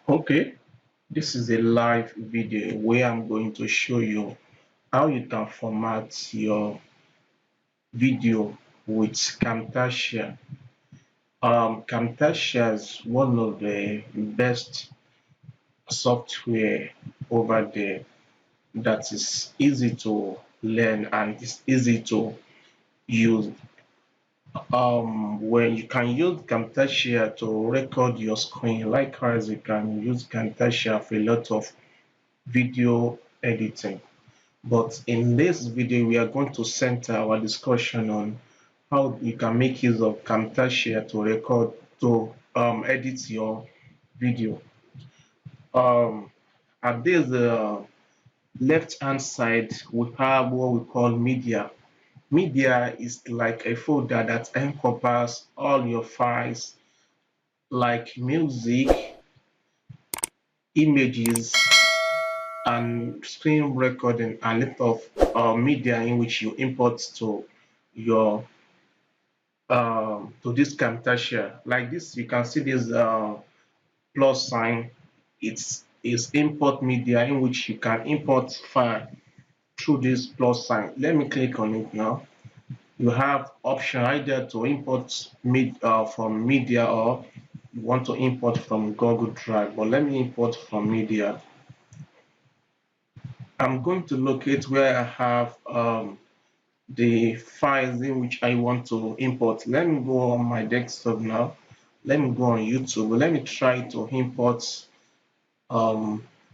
Okay, this is a live video where I'm going to show you how you can format your video with Camtasia. Camtasia is one of the best software over there that is easy to learn and is easy to use. When you can use Camtasia to record your screen, likewise you can use Camtasia for a lot of video editing. But in this video, we are going to center our discussion on how you can make use of Camtasia to record, to edit your video. Um, at this left-hand side, we have what we call media. Media is like a folder that encompasses all your files like music, images, and screen recording and lot of media in which you import to your to this Camtasia. Like this, you can see this plus sign. It's is import media in which you can import file through this plus sign. Let me click on it now. You have option either to import from media or you want to import from Google Drive. But let me import from media. I'm going to locate where I have the files in which I want to import. Let me go on my desktop now. Let me go on YouTube. Let me try to import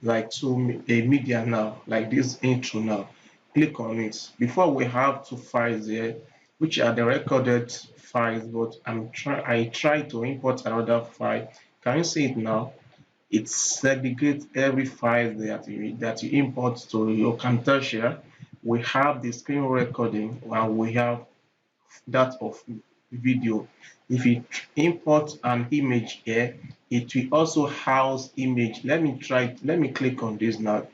like to a media now, like this intro now. Click on it. Before we have two files here, which are the recorded files, but I try to import another file. Can you see it now? It segregates every file that you import to your Camtasia. We have the screen recording and we have that of video. If you import an image here, it will also house image. Let me click on this now.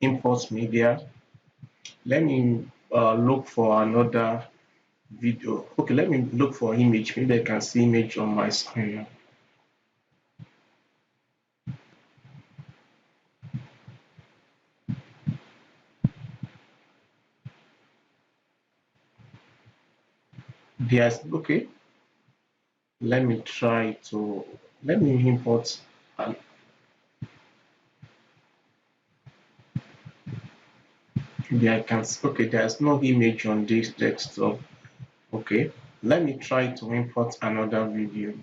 Import media. Let me look for another video. Okay, let me look for image. Maybe I can see image on my screen now. There's okay. Let me import an there I can okay, there's no image on this desktop. Okay, let me try to import another video.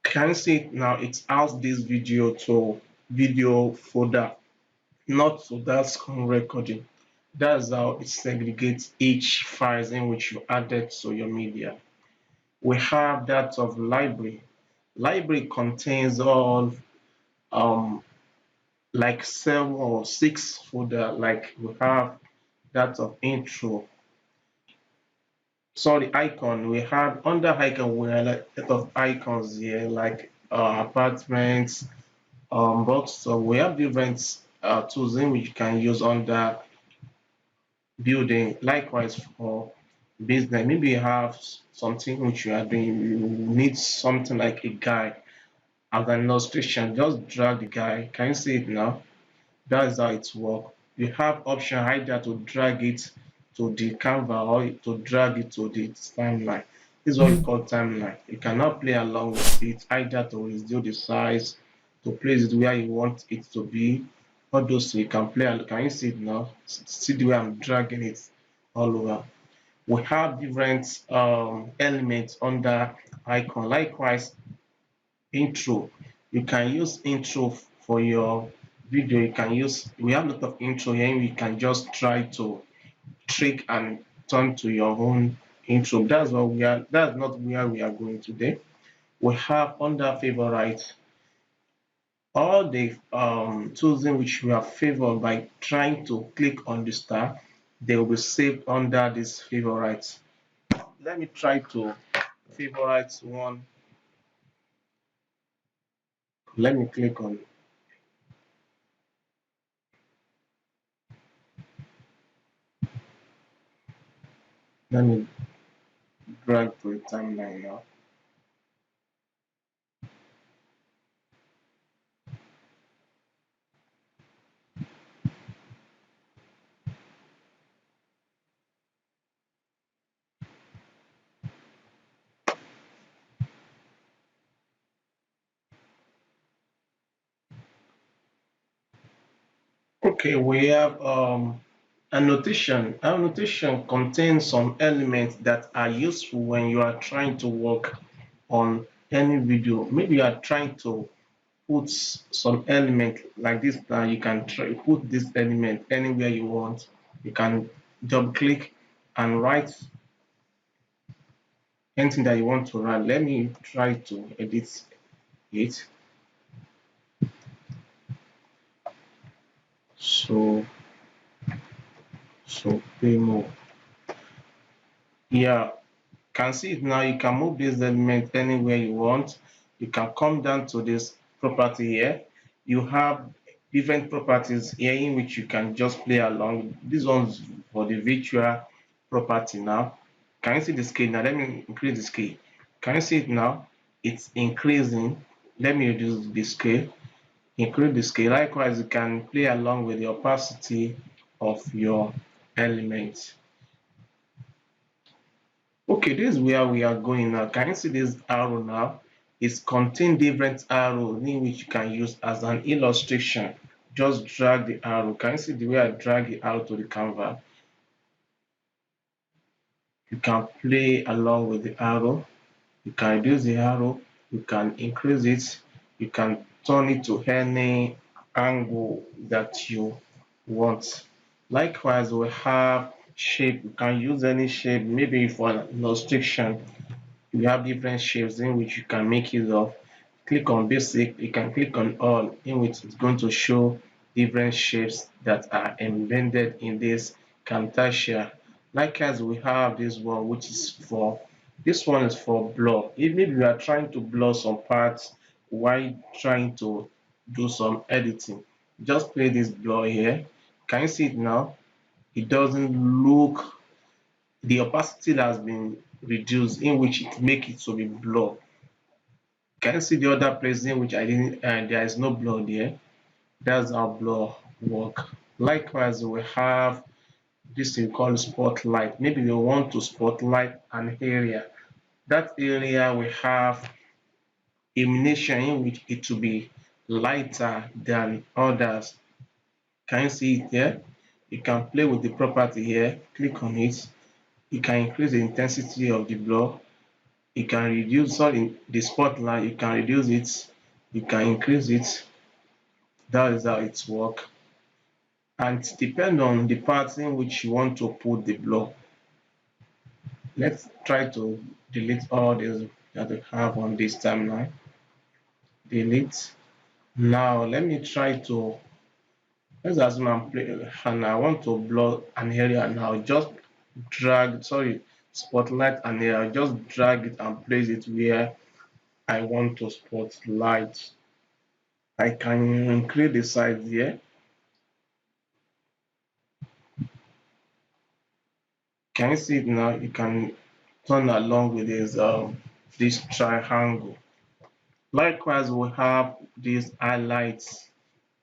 Can you see it now? It's out this video to video folder, not to that screen recording. That's how it segregates each files in which you added to your media. We have that of library. Library contains all um like 7 or 6 folder. Like we have that of intro. Sorry, icon. We have under icon we have like a lot of icons here, like apartments, but so we have different tools in which you can use under building. Likewise for business, maybe you have something which you are doing, you need something like a guide as an illustration. Just drag the guide. Can you see it now? That's how it works. You have option either to drag it to the Canva or to drag it to the timeline. This is what we call timeline. You cannot play along with it either to reduce the size, to place it where you want it to be. All those you can play. Can you see it now? See the way I'm dragging it all over. We have different elements under icon. Likewise, intro. You can use intro for your video. You can use we have a lot of intro here and we can just try to trick and turn to your own intro. That's not where we are going today. We have under favorite all the tools in which we are favored by trying to click on the star, they will be saved under this favorites. Let me try to favorite one. Let me click on Let me drag to the timeline now. Okay, we have annotation. Annotation contains some elements that are useful when you are trying to work on any video. Maybe you are trying to put some element like this. Now you can try put this element anywhere you want. You can double click and write anything that you want to write. Let me try to edit it. So pay more. Yeah, can see it now. You can move this element anywhere you want. You can come down to this property here. You have different properties here in which you can just play along. This one's for the virtual property now. Can you see the scale now? Let me increase the scale. Can you see it now? It's increasing. Let me reduce the scale. Increase the scale. Likewise, you can play along with the opacity of your elements. Okay, this is where we are going now. Can you see this arrow now? It's contain different arrows in which you can use as an illustration. Just drag the arrow. Can you see the way I drag the arrow to the canvas? You can play along with the arrow. You can reduce the arrow. You can increase it. You can turn it to any angle that you want. Likewise, we have shape. You can use any shape, maybe for an illustration. You have different shapes in which you can make use of. Click on basic, you can click on all, in which it's going to show different shapes that are embedded in this Camtasia. Likewise, we have this one which is for, this one is for blur. If maybe you are trying to blur some parts while trying to do some editing, just play this blur here. Can you see it now? It doesn't look, the opacity has been reduced in which it make it to be blur. Can you see the other place in which I didn't, there is no blur there? That's how blur work. Likewise, we have this we call spotlight. Maybe we want to spotlight an area. That area we have illumination in which it will be lighter than others. Can you see it here? You can play with the property here. Click on it. You can increase the intensity of the blur. You can reduce, sorry, the spotlight. You can reduce it. You can increase it. That is how it works. And depend on the part in which you want to put the blur. Let's try to delete all these that we have on this timeline. Delete. Now let me try to, let's assume I'm playing and I want to blur an area now. Just drag, sorry, spotlight an area. Just drag it and place it where I want to spotlight. I can increase the size here. Can you see it now? You can turn along with this triangle. Likewise, we have these highlights.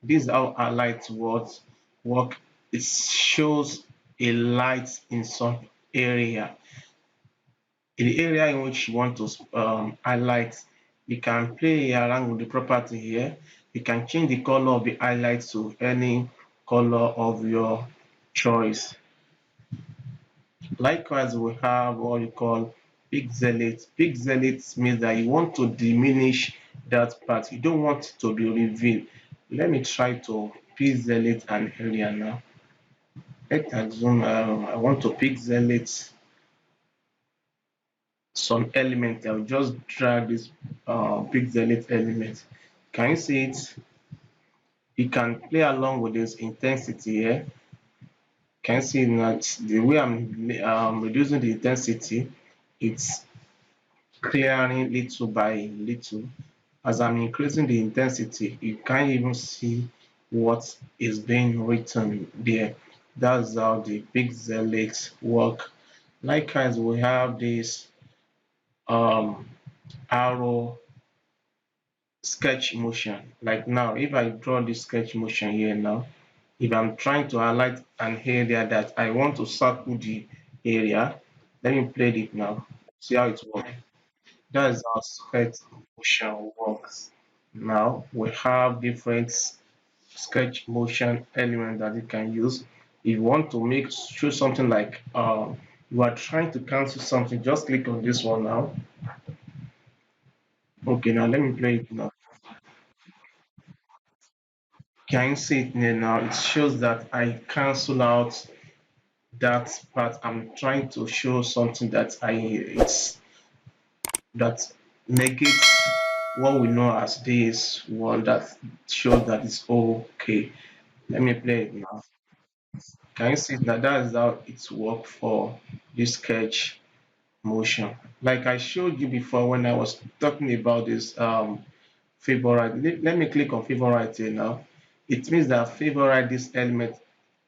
This is how highlights work. It shows a light in some area. In the area in which you want to highlight, you can play around with the property here. You can change the color of the highlight to any color of your choice. Likewise, we have what you call pixelate. Pixelate means that you want to diminish that part. You don't want it to be revealed. Let me try to pixelate an area now. Let's assume I want to pixelate some element. I'll just drag this pixelate element. Can you see it? You can play along with this intensity here. Can you see that the way I'm reducing the intensity, it's clearing little by little. As I'm increasing the intensity, you can't even see what is being written there. That's how the pixelates work. Likewise, we have this um, arrow sketch motion. Like now, if I draw this sketch motion here now, if I'm trying to highlight an area that I want to circle the area, let me play it now. See how it works. That is how sketch motion works. Now we have different sketch motion elements that you can use. If you want to make show something like you are trying to cancel something, just click on this one now. Okay, now let me play it now. Can you see it here now? It shows that I cancel out that part. I'm trying to show something that I it's that negates what we know as this one that shows that it's okay. Let me play it now. Can you see that that is how it's work for this sketch motion? Like I showed you before when I was talking about this favorite. Let me click on favorite here now. It means that favorite this element.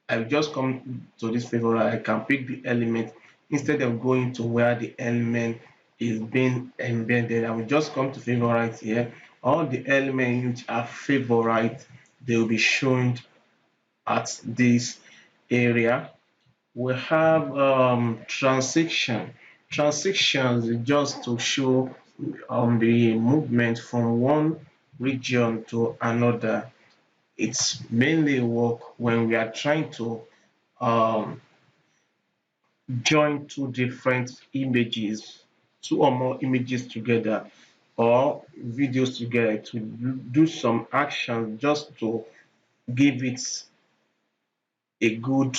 I just come to this favorite. I can pick the element instead of going to where the element is being embedded. I will just come to favorite here. All the elements which are favorite, they will be shown at this area. We have transition. Transitions is just to show the movement from one region to another. It's mainly work when we are trying to um, join two different images, two or more images together, or videos together to do some action just to give it a good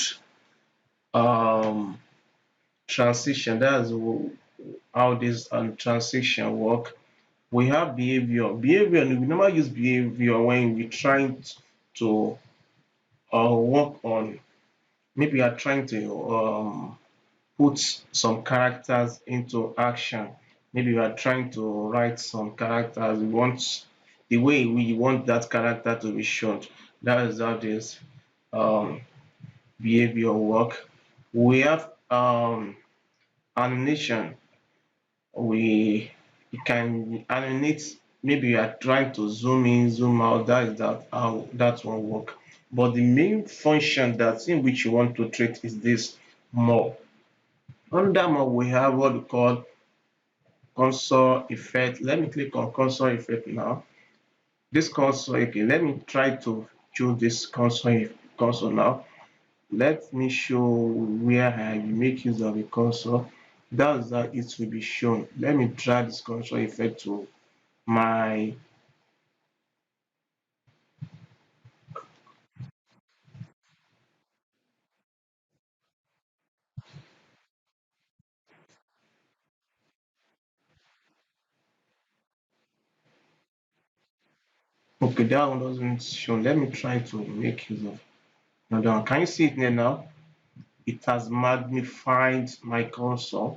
um, transition. That's how this transition work. We have behavior. Behavior, we normally use behavior when we're trying to work on, maybe you are trying to put some characters into action. Maybe you are trying to write some characters. You want the way we want that character to be shown. That is how this um, behavior work. We have animation. We can animate. Maybe you are trying to zoom in, zoom out. That is that how that one work. But the main function that in which you want to treat is this more. Under more, we have what we call cursor effect. Let me click on cursor effect now. This cursor, okay, let me try to choose this cursor now. Let me show where I make use of a cursor. That's that it will be shown. Let me drag this cursor effect to my okay, that one doesn't show. Let me try to make use of another one. Can you see it now? It has magnified my cursor.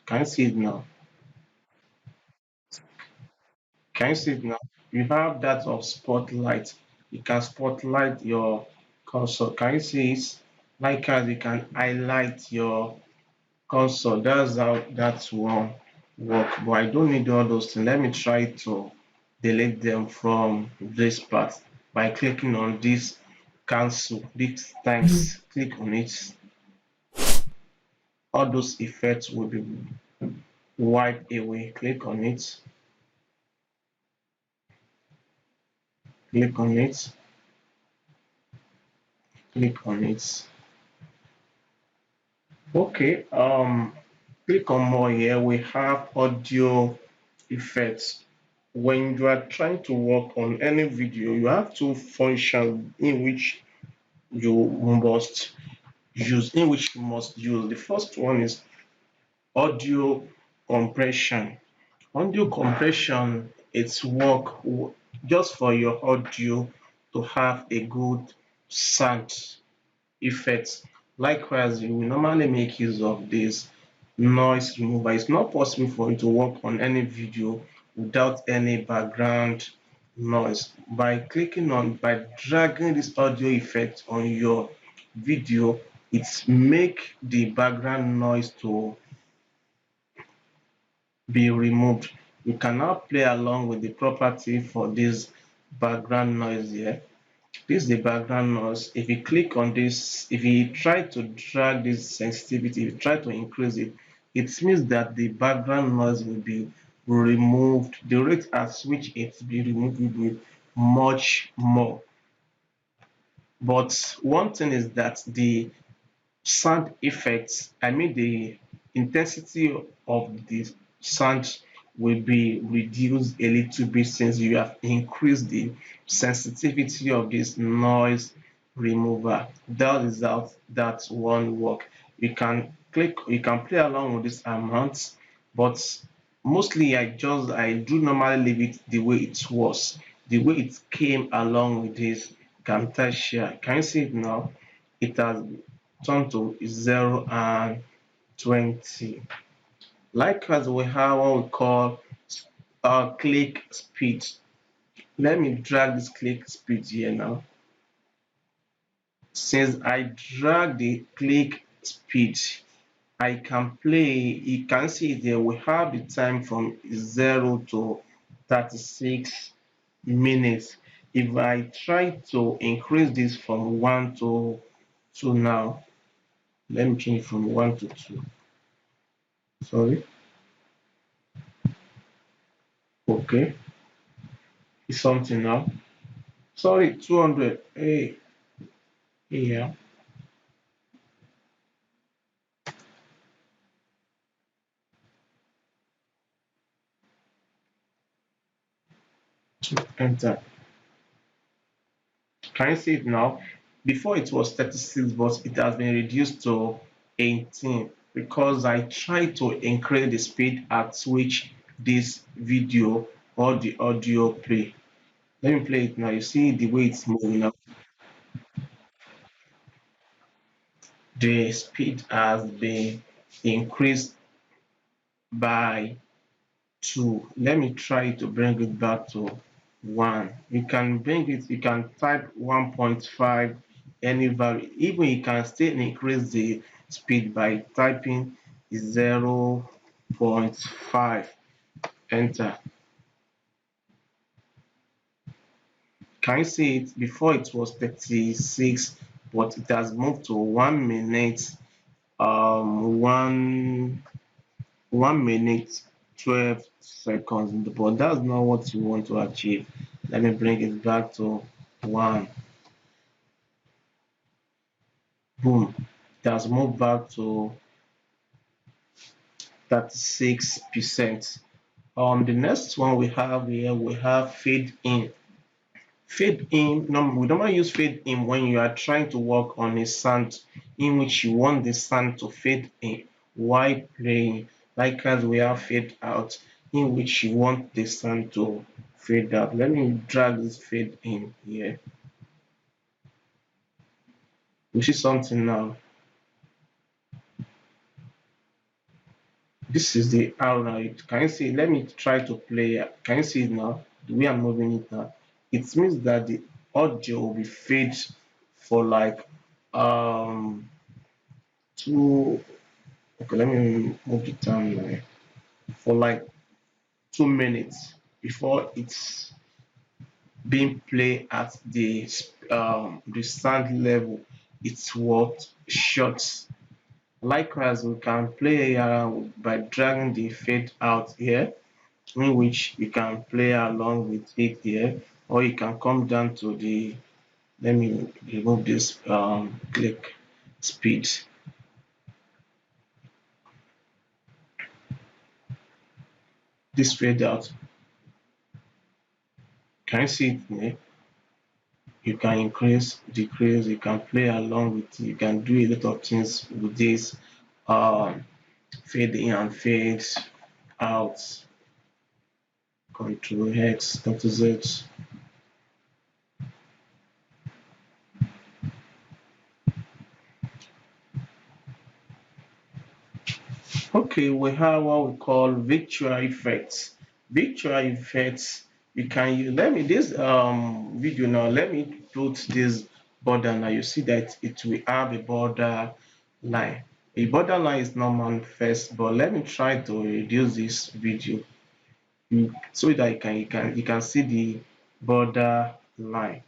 Can you see it now? Can you see it now? You have that of spotlight. You can spotlight your cursor. Can you see it? Likewise, you can highlight your cursor. That's how that one work. But I don't need all those things. Let me try to delete them from this part by clicking on this cancel. This times click on it. All those effects will be wiped away. Click on it. Click on it. Click on it. Okay, click on more here. We have audio effects. When you are trying to work on any video, you have two functions in which you must use. The first one is audio compression. Audio compression, it's work just for your audio to have a good sound effects. Likewise, you will normally make use of this noise remover. It's not possible for you to work on any video without any background noise. By dragging this audio effect on your video, it make the background noise to be removed. You can now play along with the property for this background noise here. This is the background noise. If you click on this, if you try to drag this sensitivity, if you try to increase it, it means that the background noise will be removed. The rate at which it will be removed will be much more. But one thing is that the sound effects, I mean the intensity of the sound will be reduced a little bit since you have increased the sensitivity of this noise remover. That is how that one work. You can play along with this amount, but mostly I do normally leave it the way it was, the way it came along with this Camtasia. Can you see it now? It has turned to 0 and 20. Likewise, we have what we call click speed. Let me drag this click speed here now. Since I drag the click speed, I can play. You can see there we have the time from 0 to 36 minutes. If I try to increase this from 1 to 2 now, let me change from 1 to 2. Sorry. Okay. It's something now. Sorry, 200. Hey, yeah. Enter. Can you see it now? Before it was 36, but it has been reduced to 18 because I tried to increase the speed at which this video or the audio play. Let me play it now. You see the way it's moving up. The speed has been increased by 2. Let me try to bring it back to 1. You can bring it, you can type 1.5, any value. Even you can still increase the speed by typing 0.5. Enter. Can you see it? Before it was 36, but it has moved to 1 minute, 1 minute 12 seconds, but that's not what you want to achieve. Let me bring it back to 1. Boom, it has moved back to 36%. The next one we have here, we have fade in. Fade in, no, we don't use fade in when you are trying to work on a sound in which you want the sound to fade in while playing. Likewise, we have fade out in which you want the sound to fade out. Let me drag this fade in here. We see something now. This is the arrow now. Can you see? Let me try to play. Can you see it now? The way I'm moving it now. It means that the audio will be fade for like two. Okay, let me move the time now. For like 2 minutes before it's being played at the sound level. It's what short. Likewise, we can play by dragging the fade out here, in which you can play along with it here, or you can come down to the, let me remove this click speed. This fade out. Can you see it here? You can increase, decrease, you can play along with it, you can do a lot of things with this um, fade in and fade out. Control X, Ctrl Z. Okay, we have what we call virtual effects. Virtual effects, you can use, let me, this video now, let me put this border now. You see that it will have a border line. A borderline is not manifest, but let me try to reduce this video so that you can see the border line.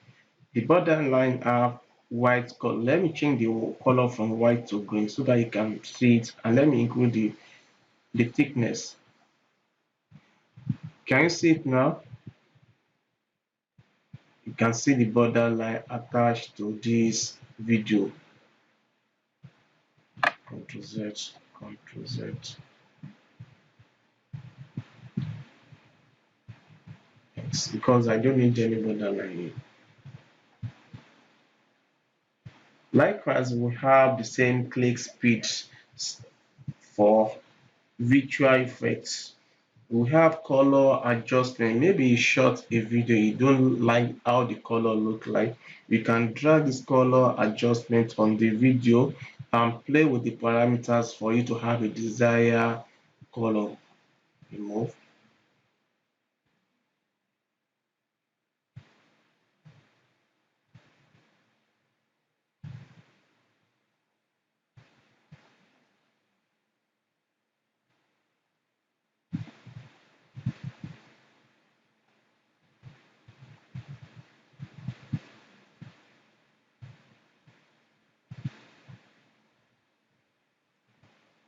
The border line have white color. Let me change the color from white to green so that you can see it, and let me include the thickness. Can you see it now? You can see the border line attached to this video. Ctrl Z, Ctrl Z. It's because I don't need any border line here. Likewise, we have the same click speed for visual effects. We have color adjustment. Maybe you shot a video, you don't like how the color look like. You can drag this color adjustment on the video and play with the parameters for you to have a desired color. Remove.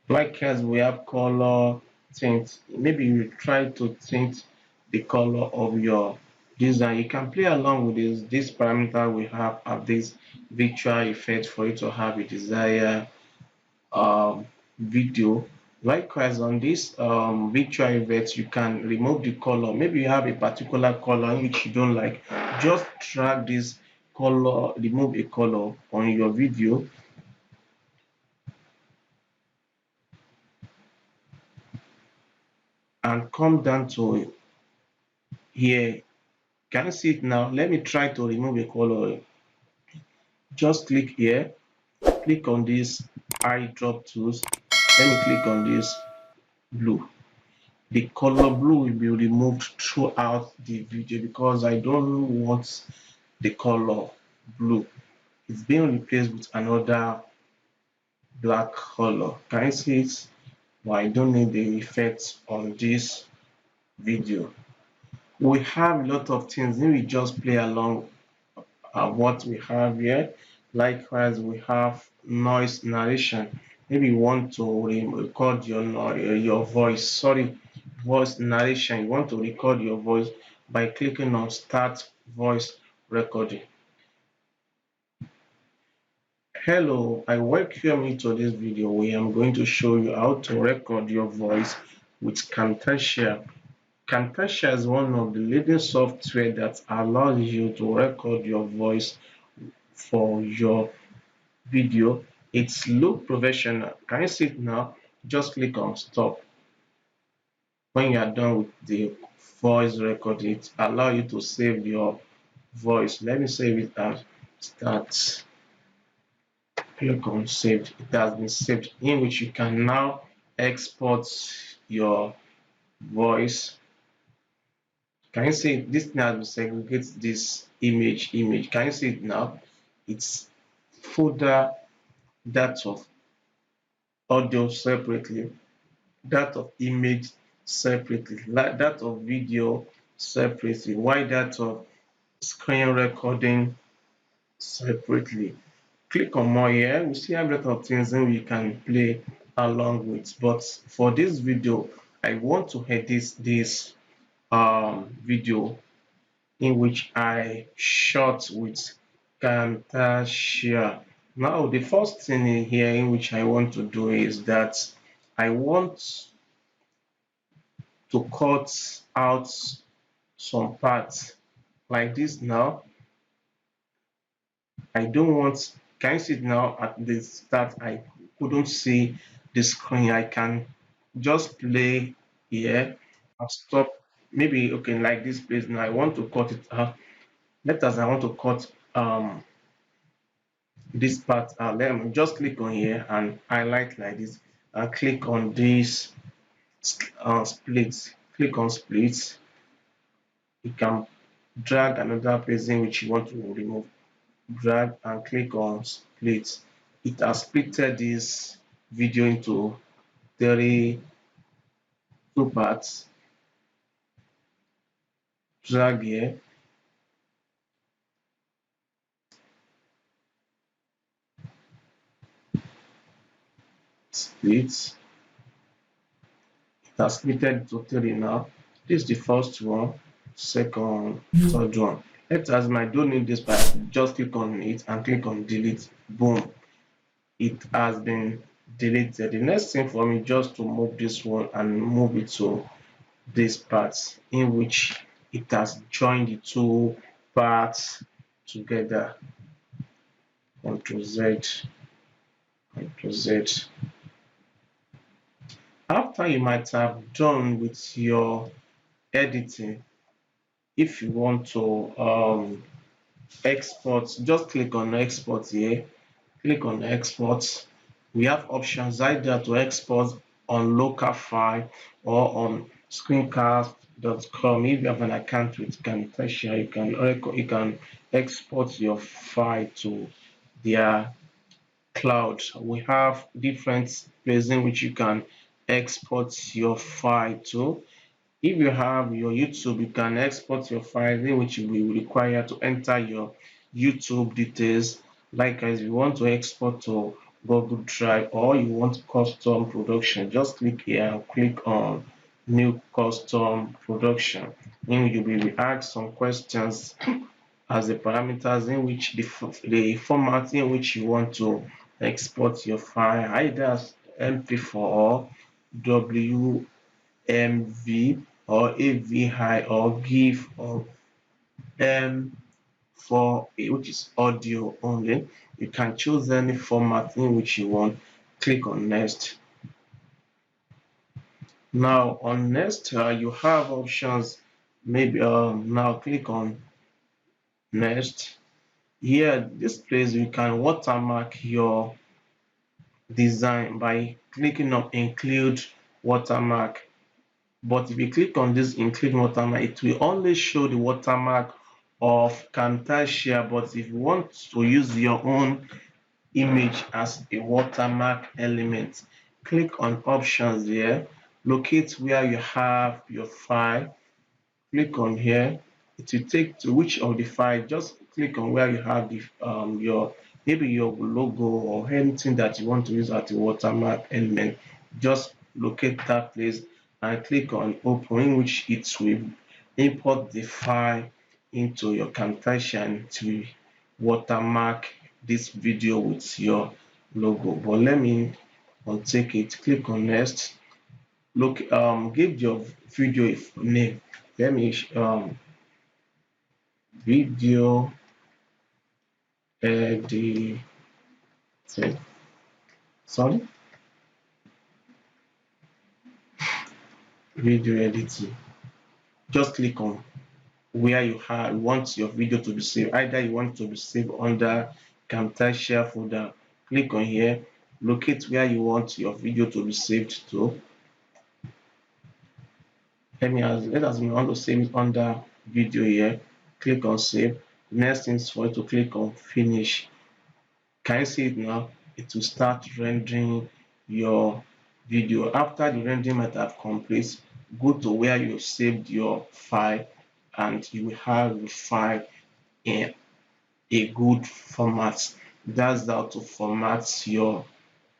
Likewise, we have color tint. Maybe you try to tint the color of your design. You can play along with this parameter we have at this virtual effect for you to have a desired video. Likewise, on this virtual effect, you can remove the color. Maybe you have a particular color which you don't like. Just drag this color, remove a color on your video, and come down to here. Can you see it now? Let me try to remove a color. Just click here, click on this eye drop tools. Let me click on this blue. The color blue will be removed throughout the video because I don't want the color blue. It's being replaced with another black color. Can you see it? But I don't need the effects on this video. We have a lot of things. Then we just play along what we have here. Likewise, we have noise narration. Maybe you want to record your voice. Sorry, voice narration. You want to record your voice by clicking on Start Voice Recording. Hello, I welcome you to this video where I'm going to show you how to record your voice with Camtasia. Camtasia is one of the leading software that allows you to record your voice for your video. It's look professional. Can you see it now? Just click on stop. When you are done with the voice recording, it allows you to save your voice. Let me save it as start. Click on saved. It has been saved, in which you can now export your voice. Can you see it? This now segregates this image. Can you see it now? It's folder that of audio separately, that of image separately, like that of video separately, while that of screen recording separately. Click on more here. We see a lot of things that we can play along with. But for this video, I want to edit this video in which I shot with Camtasia. Now, the first thing in here in which I want to do is that I want to cut out some parts like this now. I don't want, can you see it now at the start? I couldn't see the screen. I can just play here and stop. Maybe okay, like this place now. I want to cut it out. Let us I want to cut this part out. Let me just click on here and highlight like this and click on this split. Click on split. You can drag another place in which you want to remove. Drag and click on split. It has splitted this video into three two parts. Drag here, split. It has splitted to three now. This is the first one, second, third one. Let us I don't need this part, just click on it and click on delete. Boom. It has been deleted. The next thing for me just to move this one and move it to this part in which it has joined the two parts together. Ctrl Z, Ctrl Z. After you might have done with your editing, if you want to export, just click on export here. Click on export. We have options either to export on local file or on screencast.com. If you have an account with Camtasia, you can export your file to their cloud. We have different places in which you can export your file to. If you have your YouTube, you can export your file in which you will require to enter your YouTube details. Like as you want to export to Google Drive or you want custom production, just click here and click on new custom production. Then you will be asked some questions as the parameters in which the format in which you want to export your file, either as MP4 or WMV or AVI or GIF or M4, which is audio only. You can choose any format in which you want. Click on next. Now on next, you have options. Maybe now click on next. Here, this place you can watermark your design by clicking on include watermark. But if you click on this include watermark, it will only show the watermark of Camtasia. But if you want to use your own image as a watermark element, click on options here, locate where you have your file, click on here. It will take to which of the file. Just click on where you have the your maybe your logo or anything that you want to use as a watermark element. Just locate that place and click on open, in which it will import the file into your Camtasia and to watermark this video with your logo. But let me untake it. Click on next. Look, give your video a name. Let me video editing. Sorry, video editing. Just click on where you want your video to be saved. Either you want to be saved under Camtasia folder. Click on here. Locate where you want your video to be saved to. Let us want to save it under video here. Click on save. Next thing is for you to click on finish. Can you see it now? It will start rendering your video. After the rendering might have complete, go to where you saved your file and you will have the file in a good format. That's how to format your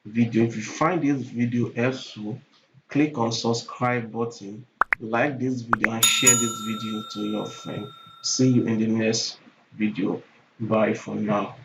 video. If you find this video helpful, click on subscribe button, like this video and share this video to your friend. See you in the next video. Bye for now.